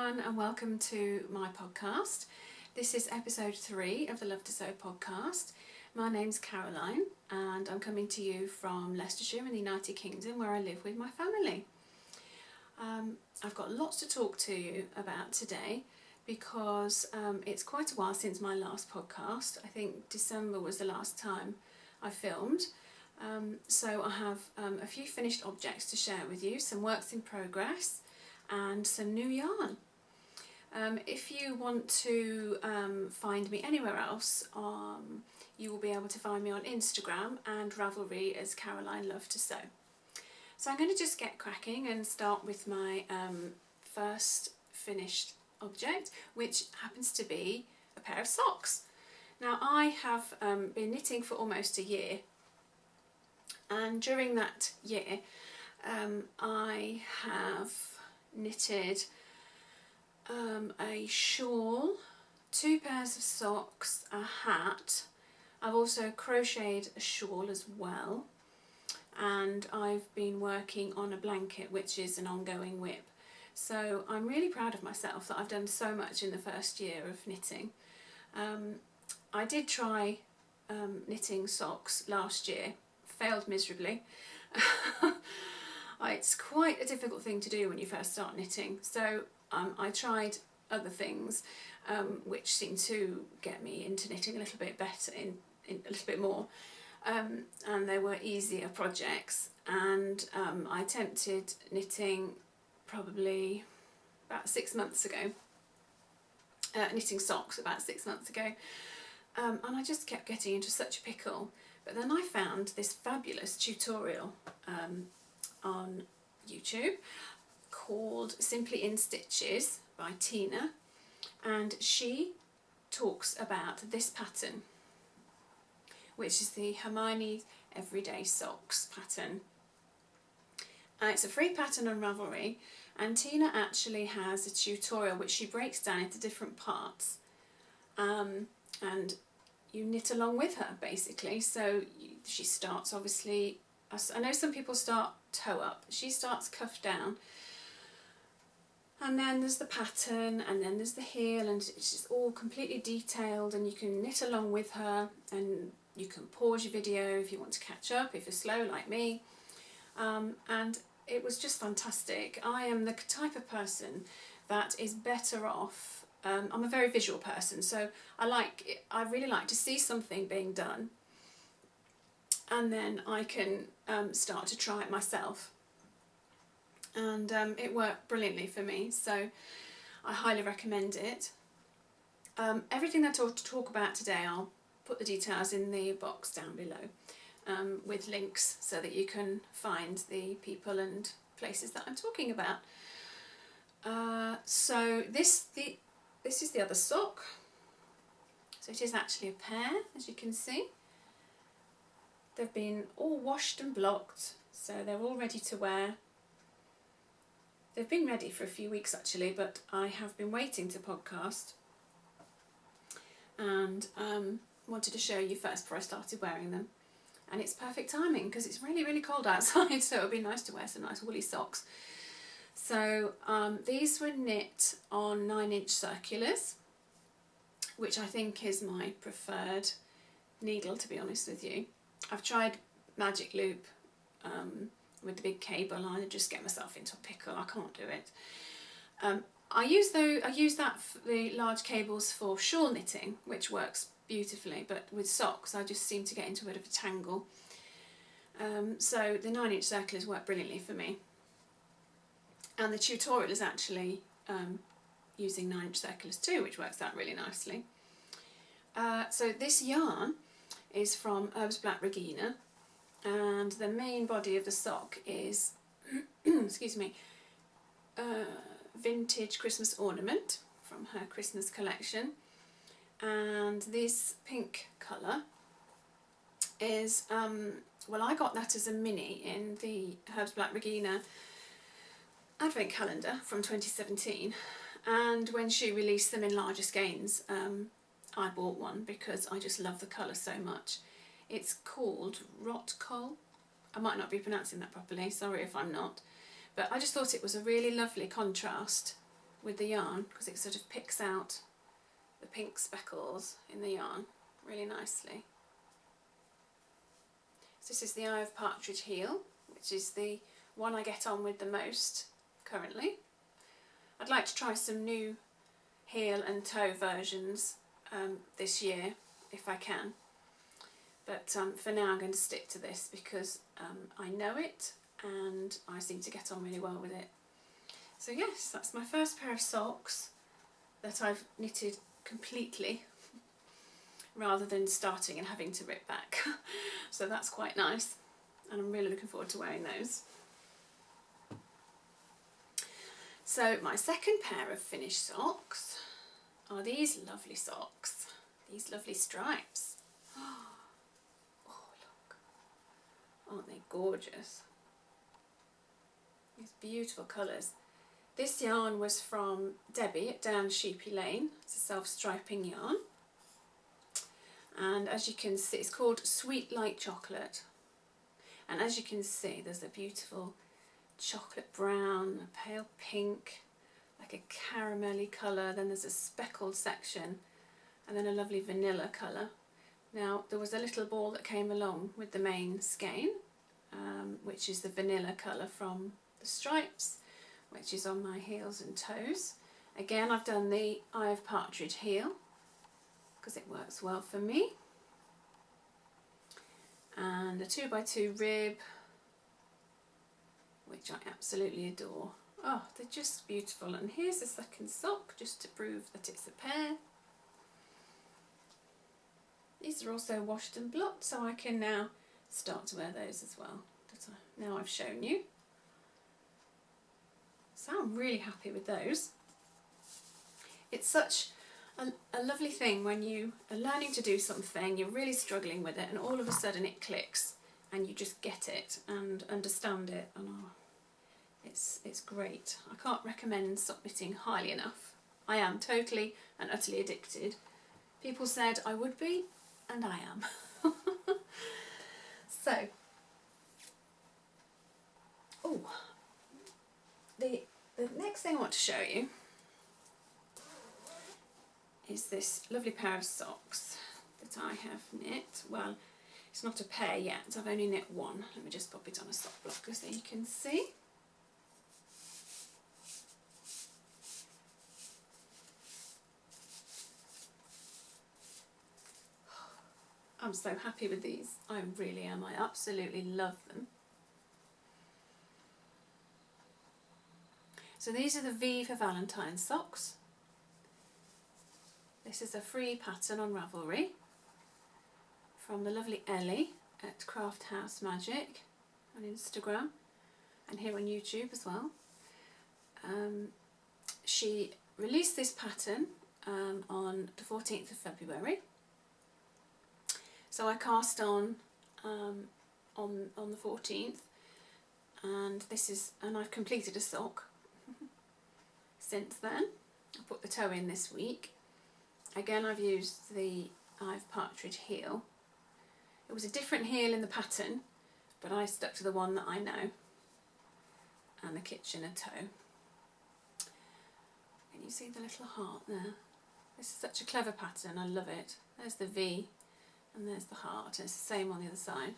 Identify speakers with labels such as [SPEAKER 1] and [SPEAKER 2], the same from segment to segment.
[SPEAKER 1] everyone and welcome to my podcast. This is episode 3 of the Love to Sew podcast. My name's Caroline and I'm coming to you from Leicestershire in the United Kingdom where I live with my family. I've got lots to talk to you about today because it's quite a while since my last podcast. I think December was the last time I filmed. So I have a few finished objects to share with you, some works in progress and some new yarn. If you want to find me anywhere else, you will be able to find me on Instagram and Ravelry as Caroline Love to Sew. So I'm going to just get cracking and start with my first finished object, which happens to be a pair of socks. Now I have been knitting for almost a year, and during that year I have knitted a shawl, 2 pairs of socks, a hat. I've also crocheted a shawl as well, and I've been working on a blanket which is an ongoing whip. So I'm really proud of myself that I've done so much in the first year of knitting. I did try knitting socks last year, failed miserably. It's quite a difficult thing to do when you first start knitting, so I tried other things which seemed to get me into knitting a little bit better, a little bit more, and they were easier projects, and I attempted knitting probably about 6 months ago, knitting socks about 6 months ago, and I just kept getting into such a pickle. But then I found this fabulous tutorial on YouTube called Simply in Stitches by Tina, and she talks about this pattern, which is the Hermione Everyday Socks pattern. It's a free pattern on Ravelry, and Tina actually has a tutorial which she breaks down into different parts, and you knit along with her basically. So she starts, obviously, I know some people start toe up, she starts cuff down, and then there's the pattern, and then there's the heel, and it's just all completely detailed, and you can knit along with her, and you can pause your video if you want to catch up, if you're slow like me, and it was just fantastic. I am the type of person that is better off, I'm a very visual person, so I really like to see something being done, and then I can start to try it myself, and it worked brilliantly for me, so I highly recommend it. Everything that I talk about today, I'll put the details in the box down below with links so that you can find the people and places that I'm talking about. So this is the other sock. So it is actually a pair, as you can see. They've been all washed and blocked, so they're all ready to wear. They've been ready for a few weeks actually, but I have been waiting to podcast, and wanted to show you first before I started wearing them. And it's perfect timing because it's really, really cold outside, so it would be nice to wear some nice woolly socks. So these were knit on 9-inch circulars, which I think is my preferred needle, to be honest with you. I've tried magic loop with the big cable, and I just get myself into a pickle. I can't do it. I use the large cables for shawl knitting, which works beautifully, but with socks I just seem to get into a bit of a tangle. So the 9-inch circulars work brilliantly for me, and the tutorial is actually using 9-inch circulars too, which works out really nicely. So this yarn is from Herbsblatt Regina, and the main body of the sock is excuse me, vintage Christmas ornament from her Christmas collection, and this pink colour is well, I got that as a mini in the Herbsblatt Regina advent calendar from 2017, and when she released them in larger skeins, I bought one because I just love the colour so much. It's called Rotkohl. I might not be pronouncing that properly, sorry if I'm not, but I just thought it was a really lovely contrast with the yarn, because it sort of picks out the pink speckles in the yarn really nicely. So this is the Eye of Partridge heel, which is the one I get on with the most currently. I'd like to try some new heel and toe versions this year if I can, but for now I'm going to stick to this because I know it and I seem to get on really well with it. So yes, that's my first pair of socks that I've knitted completely rather than starting and having to rip back. So that's quite nice and I'm really looking forward to wearing those. So my second pair of finished socks are these lovely socks, these lovely stripes. Oh look, aren't they gorgeous? These beautiful colours. This yarn was from Debbie at down Sheepy Lane. It's a self-striping yarn. And as you can see, it's called Sweet Light Chocolate. And as you can see, there's a beautiful chocolate brown, a pale pink, like a caramelly colour. Then there's a speckled section and then a lovely vanilla colour. Now, there was a little ball that came along with the main skein, which is the vanilla colour from the stripes, which is on my heels and toes. Again, I've done the Eye of Partridge heel because it works well for me. And a 2x2 rib, which I absolutely adore. Oh, they're just beautiful. And here's the second sock, just to prove that it's a pair. These are also washed and blocked, so I can now start to wear those as well, now I've shown you. So I'm really happy with those. It's such a lovely thing when you are learning to do something, you're really struggling with it, and all of a sudden it clicks and you just get it and understand it, and oh, it's great. I can't recommend sock knitting highly enough. I am totally and utterly addicted. People said I would be, and I am. So, oh, the next thing I want to show you is this lovely pair of socks that I have knit. Well, it's not a pair yet, I've only knit one. Let me just pop it on a sock blocker so you can see. I'm so happy with these, I really am, I absolutely love them. So these are the V for Valentines socks. This is a free pattern on Ravelry from the lovely Ellie at Craft House Magic on Instagram and here on YouTube as well. She released this pattern on the 14th of February. So I cast on the 14th, and I've completed a sock since then. I put the toe in this week. Again, I've used the Eye of Partridge heel. It was a different heel in the pattern, but I stuck to the one that I know, and the Kitchener toe. Can you see the little heart there? This is such a clever pattern, I love it. There's the V. And there's the heart, and it's the same on the other side.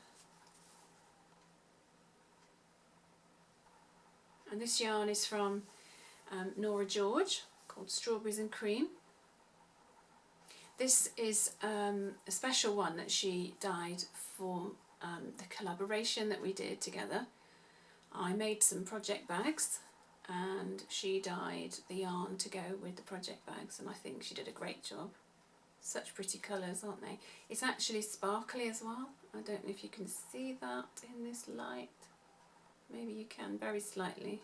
[SPEAKER 1] And this yarn is from Norah George, called Strawberries and Cream. This is a special one that she dyed for the collaboration that we did together. I made some project bags and she dyed the yarn to go with the project bags, and I think she did a great job. Such pretty colours, aren't they? It's actually sparkly as well. I don't know if you can see that in this light. Maybe you can, very slightly.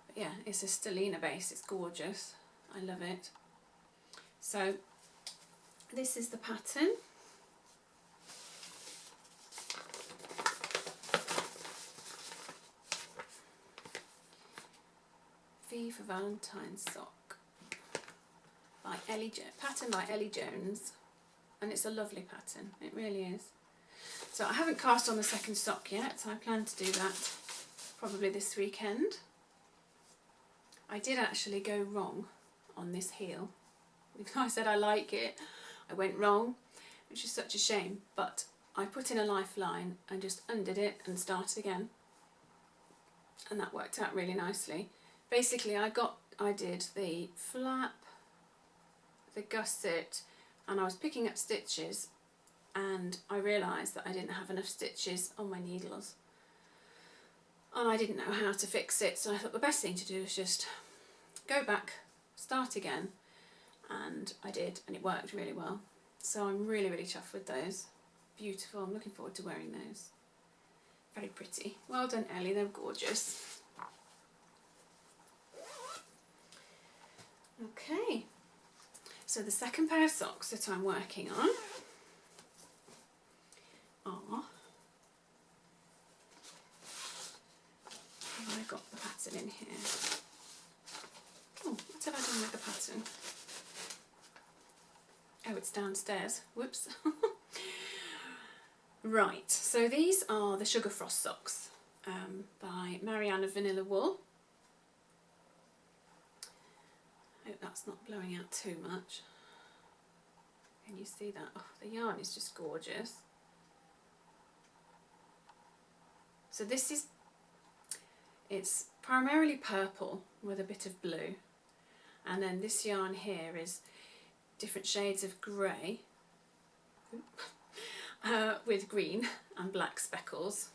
[SPEAKER 1] But yeah, it's a stellina base, it's gorgeous. I love it. So, this is the pattern. V for Valentine's sock. By pattern by Ellie Jones, and it's a lovely pattern, it really is. So I haven't cast on the second sock yet, so I plan to do that probably this weekend. I did actually go wrong on this heel. Even though I said I like it, I went wrong, which is such a shame, but I put in a lifeline and just undid it and started again, and that worked out really nicely. Basically I did the flap, the gusset, and I was picking up stitches, and I realised that I didn't have enough stitches on my needles and I didn't know how to fix it, so I thought the best thing to do is just go back, start again, and I did, and it worked really well. So I'm really, really chuffed with those. Beautiful. I'm looking forward to wearing those. Very pretty. Well done, Ellie. They're gorgeous. Okay. So the second pair of socks that I'm working on are... Have I got the pattern in here? Oh, what have I done with the pattern? Oh, it's downstairs. Whoops. Right, so these are the Sugar Frost socks by Marianne of Vanilla Wool. I hope that's not blowing out too much. Can you see that? Oh, the yarn is just gorgeous. So this is, it's primarily purple with a bit of blue, and then this yarn here is different shades of grey with green and black speckles,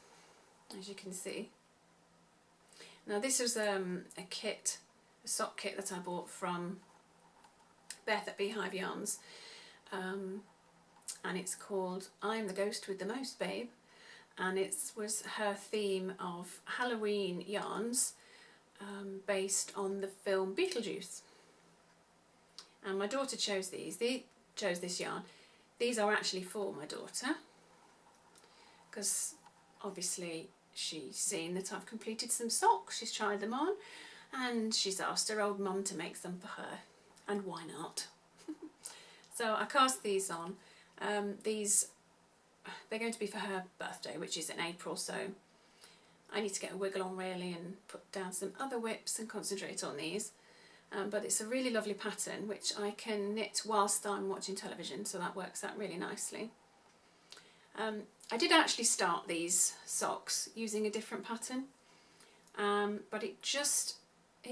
[SPEAKER 1] as you can see. Now this was a kit, a sock kit that I bought from Beth at Beehive Yarns, and it's called I'm the Ghost with the Most Babe, and it was her theme of Halloween yarns based on the film Beetlejuice. And my daughter chose these. They chose this yarn. These are actually for my daughter, because obviously she's seen that I've completed some socks, she's tried them on, and she's asked her old mum to make some for her, and why not? So I cast these on. They're going to be for her birthday, which is in April, so I need to get a wiggle on really and put down some other whips and concentrate on these. But it's a really lovely pattern which I can knit whilst I'm watching television, so that works out really nicely. I did actually start these socks using a different pattern, but it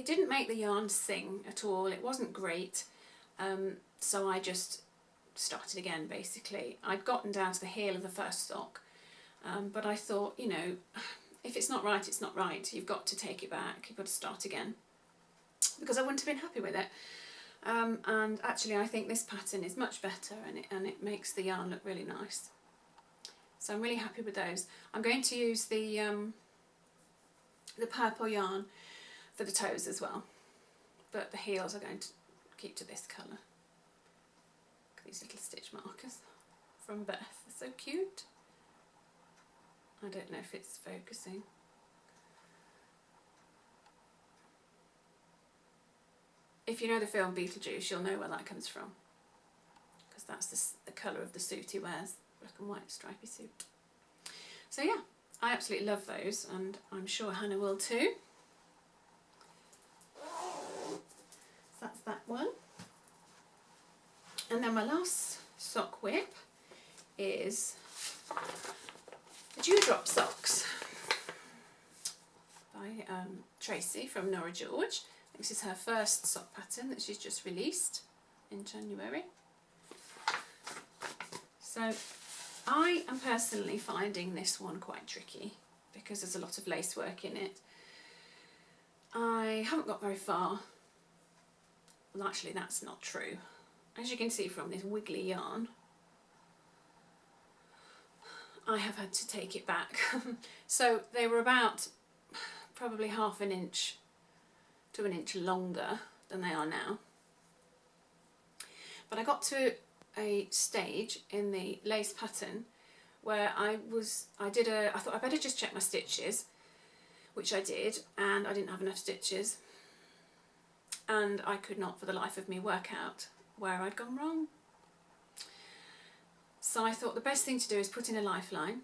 [SPEAKER 1] didn't make the yarn sing at all. It wasn't great, so I just started again basically. I'd gotten down to the heel of the first sock, but I thought, you know, if it's not right, it's not right. You've got to take it back, you've got to start again, because I wouldn't have been happy with it. And actually I think this pattern is much better, and it makes the yarn look really nice. So I'm really happy with those. I'm going to use the purple yarn for the toes as well, but the heels are going to keep to this colour. Look at these little stitch markers from Beth, they're so cute. I don't know if it's focusing. If you know the film Beetlejuice, you'll know where that comes from, because that's the colour of the suit he wears, black and white stripy suit. So yeah, I absolutely love those, and I'm sure Hannah will too. So that's that one. And then my last sock whip is the Dewdrop socks by Tracy from Norah George. This is her first sock pattern that she's just released in January. So I am personally finding this one quite tricky because there's a lot of lace work in it. I haven't got very far. Well, actually that's not true. As you can see from this wiggly yarn, I have had to take it back. So they were about probably half an inch to an inch longer than they are now. But I got to a stage in the lace pattern where I thought I'd better just check my stitches, which I did, and I didn't have enough stitches, and I could not for the life of me work out where I'd gone wrong. So I thought the best thing to do is put in a lifeline.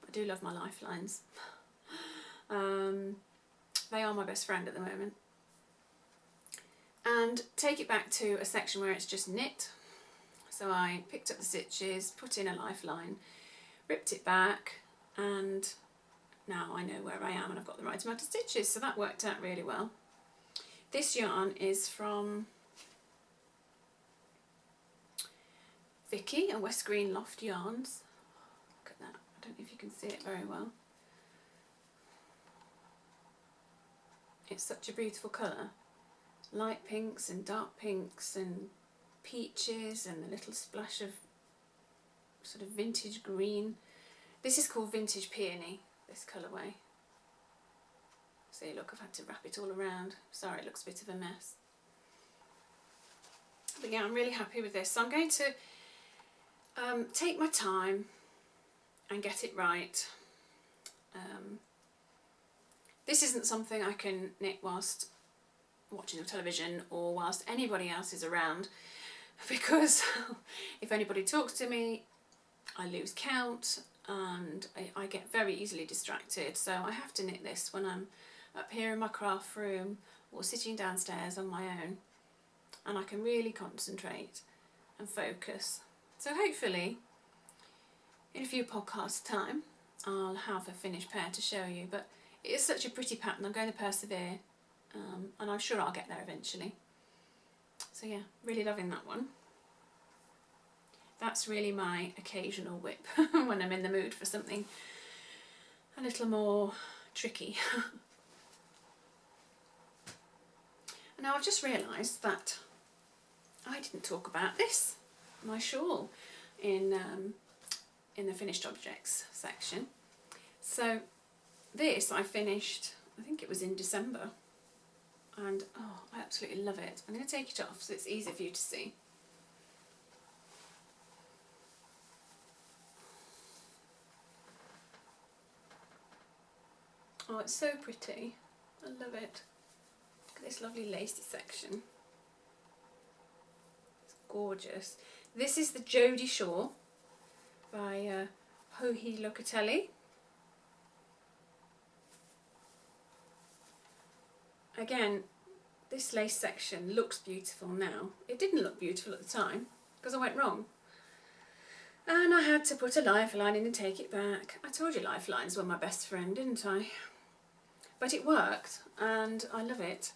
[SPEAKER 1] I do love my lifelines. They are my best friend at the moment. and take it back to a section where it's just knit. So I picked up the stitches, put in a lifeline, ripped it back, and now I know where I am and I've got the right amount of stitches, so that worked out really well. This yarn is from Vicky and West Green Loft Yarns. Look at that, I don't know if you can see it very well. It's such a beautiful colour. Light pinks and dark pinks and peaches and a little splash of sort of vintage green. This is called Vintage Peony, this colourway. See, look, I've had to wrap it all around. Sorry, it looks a bit of a mess. But yeah, I'm really happy with this. So I'm going to take my time and get it right. This isn't something I can knit whilst watching the television or whilst anybody else is around, because if anybody talks to me, I lose count and I get very easily distracted. So I have to knit this when I'm up here in my craft room or sitting downstairs on my own, and I can really concentrate and focus. So hopefully in a few podcasts time I'll have a finished pair to show you, but it is such a pretty pattern. I'm going to persevere, and I'm sure I'll get there eventually. So yeah, really loving that one. That's really my occasional whip when I'm in the mood for something a little more tricky. Now I've just realised that I didn't talk about this, my shawl, in the finished objects section. So this I finished, I think it was in December, and oh, I absolutely love it. I'm going to take it off so it's easier for you to see. Oh, it's so pretty. I love it. Look at this lovely lacy section. It's gorgeous. This is the Jodi shawl by Locatelli. Again, this lace section looks beautiful now. It didn't look beautiful at the time because I went wrong. And I had to put a lifeline in and take it back. I told you lifelines were my best friend, didn't I? But it worked and I love it.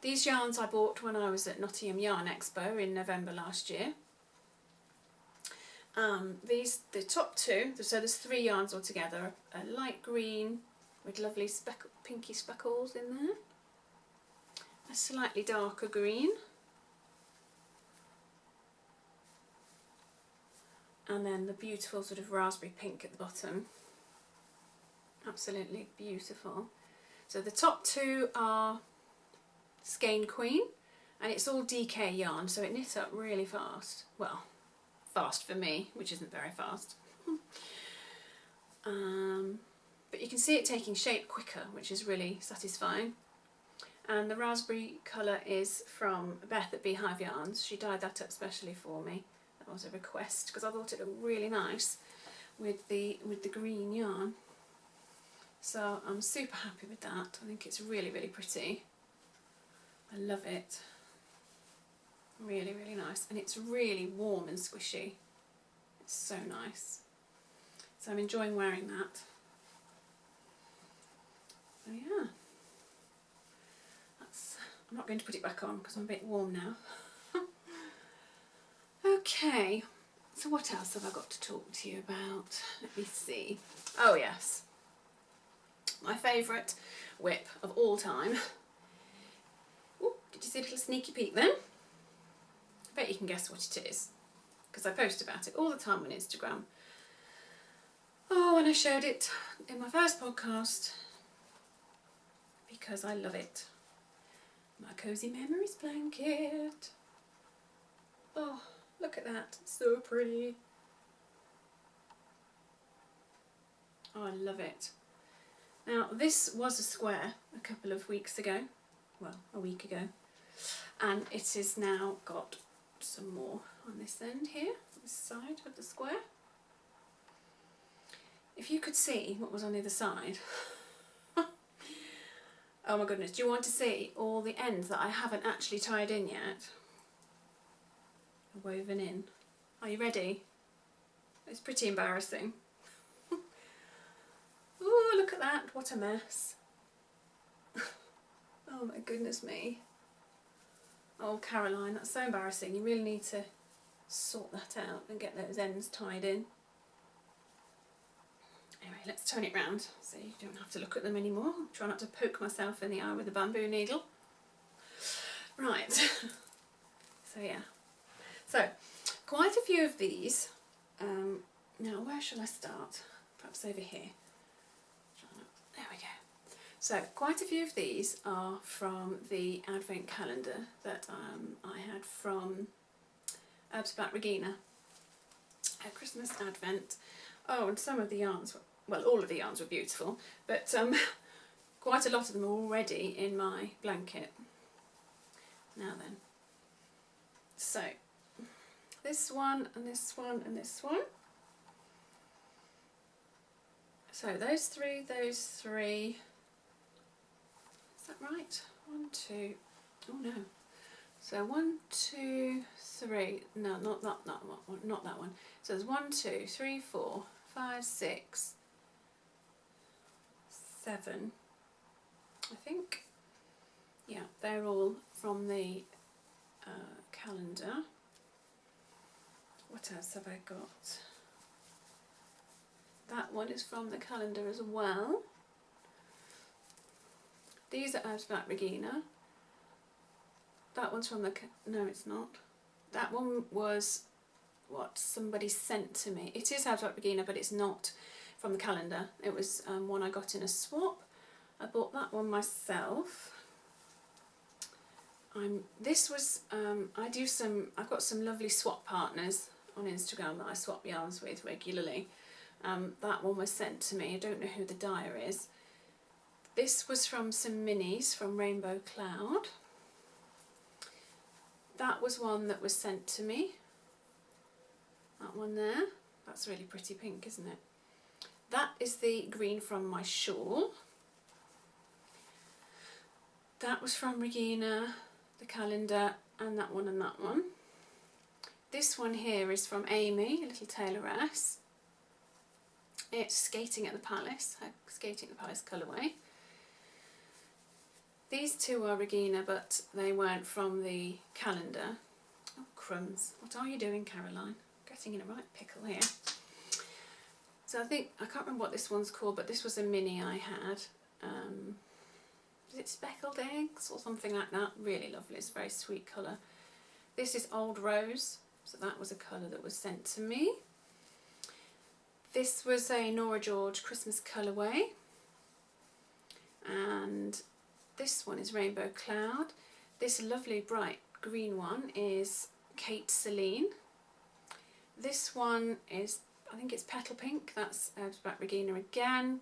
[SPEAKER 1] These yarns I bought when I was at Nottingham Yarn Expo in November last year. The top two, so there's 3 yarns altogether, a light green with lovely pinky speckles in there, a slightly darker green, and then the beautiful sort of raspberry pink at the bottom. Absolutely beautiful. So the top 2 are Skein Queen, and it's all DK yarn, so it knits up really fast. Well, fast for me, which isn't very fast. But you can see it taking shape quicker, which is really satisfying. And the raspberry colour is from Beth at Beehive Yarns. She dyed that up specially for me. That was a request because I thought it looked really nice with the green yarn. So I'm super happy with that. I think it's really, really pretty. I love it. Really, really nice. And it's really warm and squishy. It's so nice. So I'm enjoying wearing that. So yeah. I'm not going to put it back on because I'm a bit warm now. Okay. So what else have I got to talk to you about? Let me see. Oh yes. My favourite whip of all time. Ooh, did you see a little sneaky peek then? I bet you can guess what it is, because I post about it all the time on Instagram. Oh, and I showed it in my first podcast because I love it. My Cozy Memories blanket. Oh, look at that, it's so pretty. Oh, I love it. Now, this was a square a couple of weeks ago, well, a week ago, and it has now got some more on this end here, this side of the square. If you could see what was on the other side. Oh my goodness, do you want to see all the ends that I haven't actually tied in yet? Woven in. Are you ready? It's pretty embarrassing. Ooh, look at that, what a mess. Oh my goodness me. Oh Caroline, that's so embarrassing. You really need to sort that out and get those ends tied in. Anyway, let's turn it round so you don't have to look at them anymore. Try not to poke myself in the eye with a bamboo needle. Right, so yeah. So, quite a few of these. Now where shall I start? Perhaps over here. There we go. So quite a few of these are from the advent calendar that I had from Herbsblatt Regina. Christmas advent. Oh, and some of the yarns, well, all of the yarns were beautiful, but quite a lot of them are already in my blanket. Now then, so this one and this one and this one. So those three. Is that right? 1, 2. Oh no. So 1, 2, 3. No, not that one. Not that one. So there's 1, 2, 3, 4, 5, 6, 7. I think. Yeah, they're all from the calendar. What else have I got? That one is from the calendar as well. These are Herbsblatt Regina. That one's from the... no, it's not. That one was what somebody sent to me. It is Herbsblatt Regina, but it's not from the calendar. It was one I got in a swap. I bought that one myself. This was... I've got some lovely swap partners on Instagram that I swap yarns with regularly. That one was sent to me. I don't know who the dyer is. This was from some minis from Rainbow Cloud. That was one that was sent to me. That one there. That's really pretty pink, isn't it? That is the green from my shawl. That was from Regina, the calendar, and that one and that one. This one here is from Amy, a little tailoress. It's Skating at the Palace, her Skating at the Palace colourway. These two are Regina, but they weren't from the calendar. Oh, crumbs. What are you doing, Caroline? Getting in a right pickle here. So I can't remember what this one's called, but this was a mini I had. Is it Speckled Eggs or something like that? Really lovely. It's a very sweet colour. This is Old Rose, so that was a colour that was sent to me. This was a Norah George Christmas colourway. And this one is Rainbow Cloud. This lovely bright green one is Kate Celine. This one is, I think it's Petal Pink. That's Herbsblatt Regina again.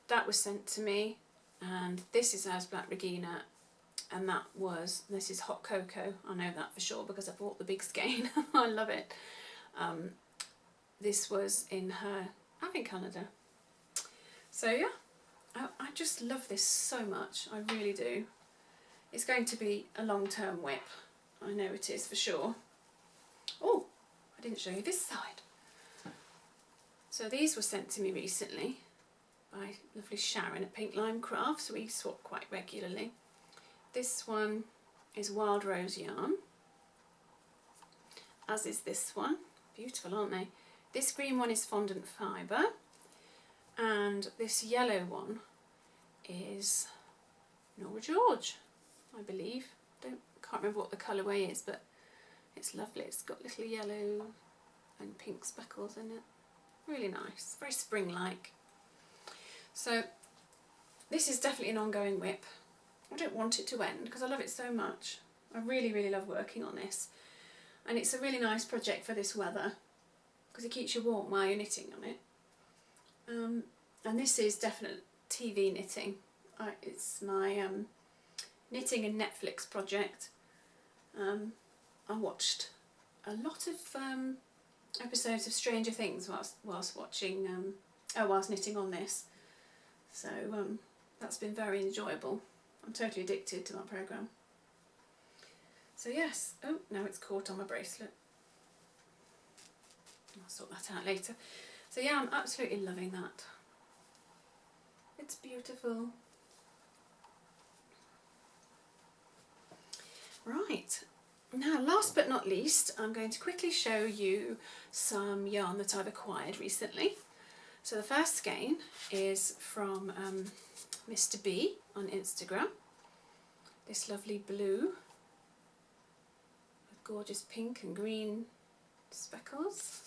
[SPEAKER 1] That was sent to me. And this is Herbsblatt Regina. And this is Hot Cocoa. I know that for sure because I bought the big skein. I love it. This was in her advent calendar. So yeah. I just love this so much, I really do. It's going to be a long-term whip, I know it is for sure. Oh, I didn't show you this side. So these were sent to me recently by lovely Sharon at Pink Lime Crafts, we swap quite regularly. This one is Wild Rose yarn, as is this one. Beautiful, aren't they? This green one is Fondant Fibre. And this yellow one is Norah George, I believe. Can't remember what the colourway is, but it's lovely. It's got little yellow and pink speckles in it. Really nice, very spring-like. So this is definitely an ongoing whip. I don't want it to end because I love it so much. I really, really love working on this. And it's a really nice project for this weather because it keeps you warm while you're knitting on it. And this is definite TV knitting. It's my knitting and Netflix project. I watched a lot of episodes of Stranger Things whilst watching, whilst knitting on this. So that's been very enjoyable. I'm totally addicted to that programme. So yes, oh, now it's caught on my bracelet. I'll sort that out later. So yeah, I'm absolutely loving that. It's beautiful. Right, now last but not least, I'm going to quickly show you some yarn that I've acquired recently. So the first skein is from Mr. B on Instagram. This lovely blue with gorgeous pink and green speckles.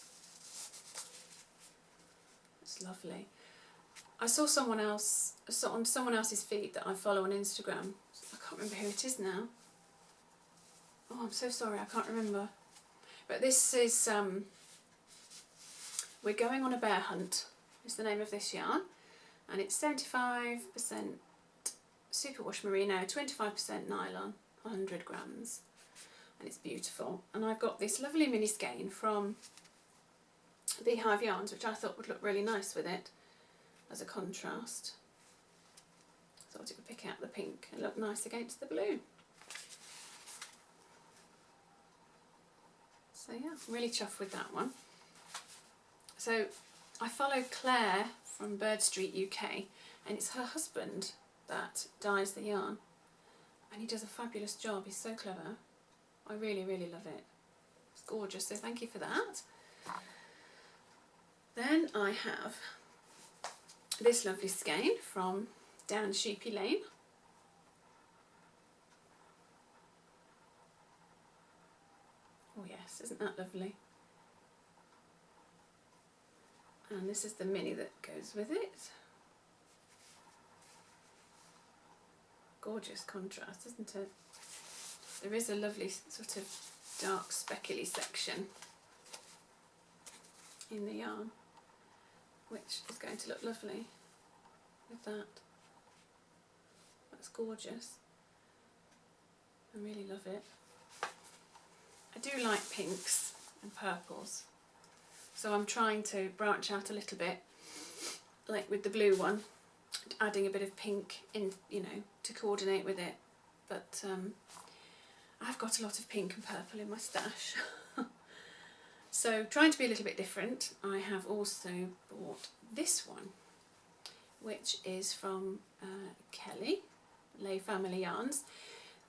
[SPEAKER 1] It's lovely. I saw someone else, on someone else's feed that I follow on Instagram. I can't remember who it is now. Oh, I'm so sorry, I can't remember. But this is, We're Going on a Bear Hunt is the name of this yarn. And it's 75% superwash merino, 25% nylon, 100 grams. And it's beautiful. And I've got this lovely mini skein from Beehive Yarns, which I thought would look really nice with it as a contrast. So I thought it would pick out the pink and look nice against the blue. So yeah, I'm really chuffed with that one. So I follow Claire from Bird Street UK, and it's her husband that dyes the yarn. And he does a fabulous job, he's so clever. I really, really love it. It's gorgeous, so thank you for that. Then I have this lovely skein from down Sheepy Lane. Oh yes, isn't that lovely? And this is the mini that goes with it. Gorgeous contrast, isn't it? There is a lovely sort of dark speckly section in the yarn, which is going to look lovely with that. That's gorgeous. I really love it. I do like pinks and purples, so I'm trying to branch out a little bit, like with the blue one, adding a bit of pink in, you know, to coordinate with it. But I've got a lot of pink and purple in my stash. So trying to be a little bit different, I have also bought this one, which is from Kelly, Lay Family Yarns.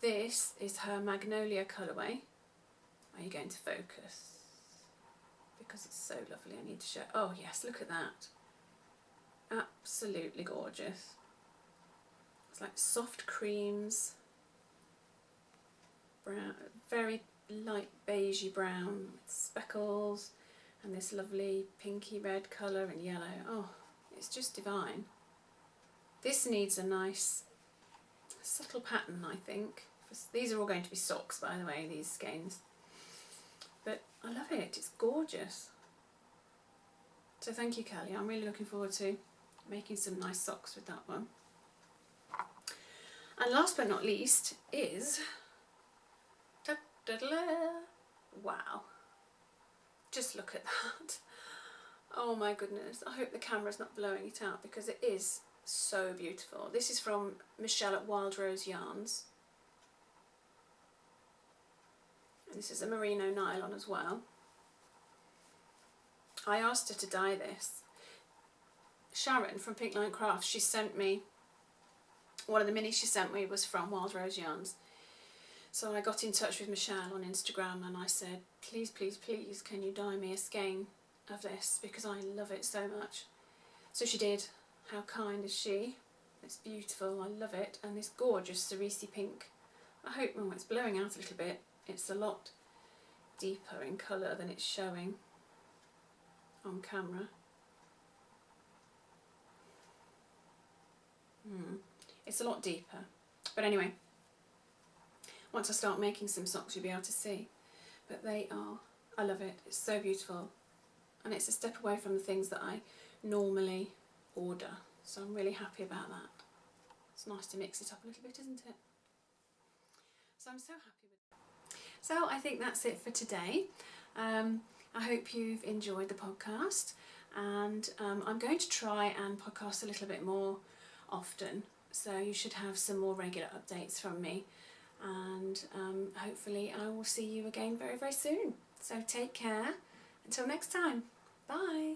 [SPEAKER 1] This is her Magnolia colourway. Are you going to focus? Because it's so lovely, I need to show. Oh yes, look at that. Absolutely gorgeous. It's like soft creams, brown, very light beigey brown with speckles, and this lovely pinky red colour and yellow. Oh, it's just divine. This needs a nice subtle pattern, I think. These are all going to be socks, by the way, these skeins. But I love it, it's gorgeous. So thank you, Kelly. I'm really looking forward to making some nice socks with that one. And last but not least is, wow, just look at that. Oh my goodness, I hope the camera's not blowing it out because it is so beautiful. This is from Michelle at Wild Rose Yarns. And this is a merino nylon as well. I asked her to dye this. Sharon from Pink Line Crafts, she sent me, one of the minis she sent me was from Wild Rose Yarns. So I got in touch with Michelle on Instagram and I said, please, please, please, can you dye me a skein of this because I love it so much. So she did. How kind is she? It's beautiful, I love it. And this gorgeous cerise pink. I hope, oh, it's blowing out a little bit. It's a lot deeper in colour than it's showing on camera. It's a lot deeper. But anyway, once I start making some socks you'll be able to see. But they are, I love it, it's so beautiful. And it's a step away from the things that I normally order. So I'm really happy about that. It's nice to mix it up a little bit, isn't it? So I'm so happy with it. So I think that's it for today. I hope you've enjoyed the podcast, and I'm going to try and podcast a little bit more often. so you should have some more regular updates from me, and hopefully I will see you again very, very soon. So take care. Until next time. Bye.